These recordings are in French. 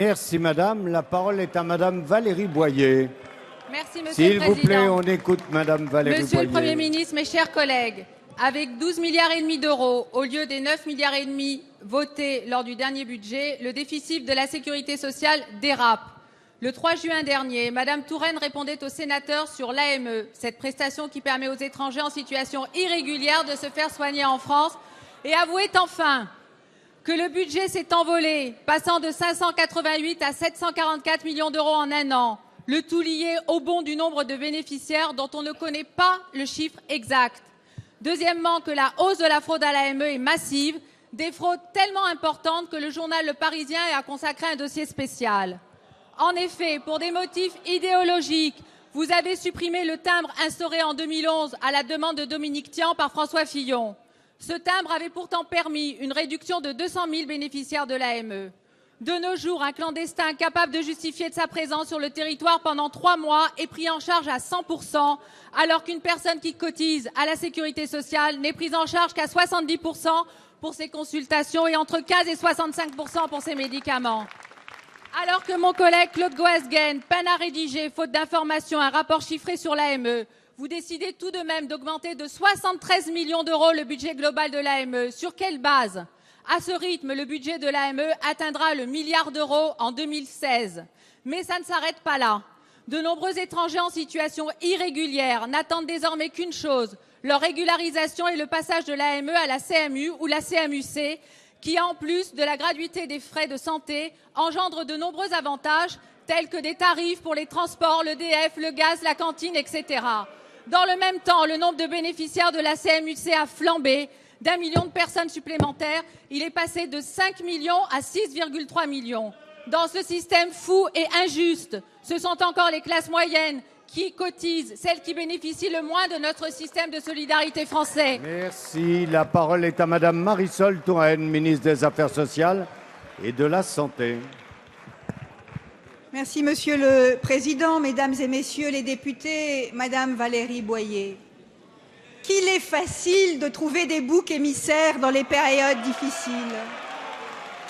Merci madame. La parole est à madame Valérie Boyer. Merci monsieur le S'il Président. vous plaît, on écoute madame Valérie Monsieur Boyer. le Premier ministre, mes chers collègues, avec 12,5 milliards d'euros au lieu des 9,5 milliards votés lors du dernier budget, le déficit de la sécurité sociale dérape. Le 3 juin dernier, madame Touraine répondait aux sénateurs sur l'AME, cette prestation qui permet aux étrangers en situation irrégulière de se faire soigner en France, et avouait enfin que le budget s'est envolé, passant de 588 à 744 millions d'euros en un an, le tout lié au bond du nombre de bénéficiaires dont on ne connaît pas le chiffre exact. Deuxièmement, que la hausse de la fraude à l'AME est massive, des fraudes tellement importantes que le journal Le Parisien a consacré un dossier spécial. En effet, pour des motifs idéologiques, vous avez supprimé le timbre instauré en 2011 à la demande de Dominique Tian par François Fillon. Ce timbre avait pourtant permis une réduction de 200 000 bénéficiaires de l'AME. De nos jours, un clandestin incapable de justifier de sa présence sur le territoire pendant 3 mois est pris en charge à 100%, alors qu'une personne qui cotise à la sécurité sociale n'est prise en charge qu'à 70% pour ses consultations et entre 15 et 65% pour ses médicaments. Alors que mon collègue Claude Goasguen peine à rédiger, faute d'informations, un rapport chiffré sur l'AME, vous décidez tout de même d'augmenter de 73 millions d'euros le budget global de l'AME. Sur quelle base ? À ce rythme, le budget de l'AME atteindra le milliard d'euros en 2016. Mais ça ne s'arrête pas là. De nombreux étrangers en situation irrégulière n'attendent désormais qu'une chose, leur régularisation et le passage de l'AME à la CMU ou la CMUC, qui, en plus de la gratuité des frais de santé, engendre de nombreux avantages, tels que des tarifs pour les transports, l'EDF, le gaz, la cantine, etc. Dans le même temps, le nombre de bénéficiaires de la CMUC a flambé. D'1 million de personnes supplémentaires, il est passé de 5 millions à 6,3 millions. Dans ce système fou et injuste, ce sont encore les classes moyennes qui cotisent, celles qui bénéficient le moins de notre système de solidarité français. Merci. La parole est à madame Marisol Touraine, ministre des Affaires sociales et de la Santé. Merci Monsieur le Président, Mesdames et Messieurs les députés, Madame Valérie Boyer. Qu'il est facile de trouver des boucs émissaires dans les périodes difficiles.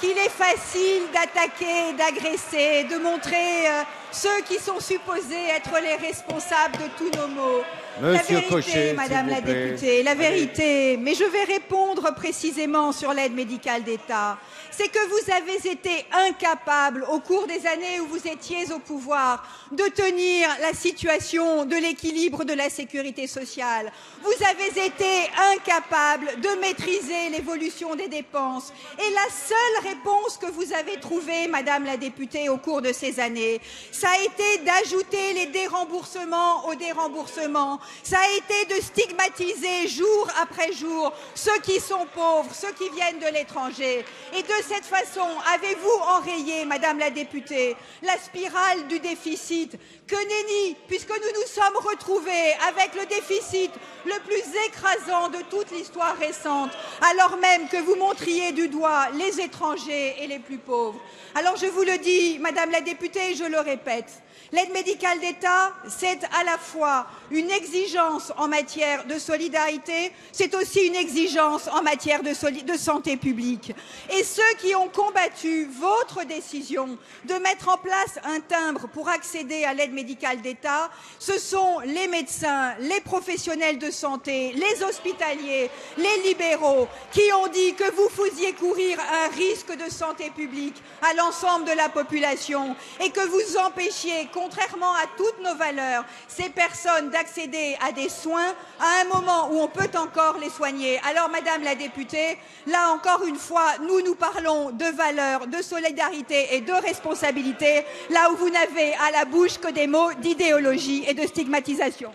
Qu'il est facile d'attaquer, d'agresser, de montrer ceux qui sont supposés être les responsables de tous nos maux. Monsieur la vérité, Cochet, Madame la députée, la vérité, mais je vais répondre précisément sur l'aide médicale d'État. C'est que vous avez été incapable, au cours des années où vous étiez au pouvoir, de tenir la situation de l'équilibre de la sécurité sociale. Vous avez été incapable de maîtriser l'évolution des dépenses. Et la seule réponse que vous avez trouvée, Madame la députée, au cours de ces années, ça a été d'ajouter les déremboursements aux déremboursements. Ça a été de stigmatiser jour après jour ceux qui sont pauvres, ceux qui viennent de l'étranger. Et de cette façon, avez-vous enrayé, Madame la députée, la spirale du déficit? Que nenni, puisque nous nous sommes retrouvés avec le déficit le plus écrasant de toute l'histoire récente, alors même que vous montriez du doigt les étrangers et les plus pauvres. Alors je vous le dis, Madame la députée, et je le répète, l'aide médicale d'État, c'est à la fois une exigence en matière de solidarité, c'est aussi une exigence en matière de santé publique. Et ceux qui ont combattu votre décision de mettre en place un timbre pour accéder à l'aide médicale d'État, ce sont les médecins, les professionnels de santé, les hospitaliers, les libéraux, qui ont dit que vous faisiez courir un risque de santé publique à l'ensemble de la population et que vous empêchiez, contrairement à toutes nos valeurs, ces personnes d'accéder à des soins à un moment où on peut encore les soigner. Alors, Madame la députée, là encore une fois, nous parlons de valeurs, de solidarité et de responsabilité, là où vous n'avez à la bouche que des mots d'idéologie et de stigmatisation.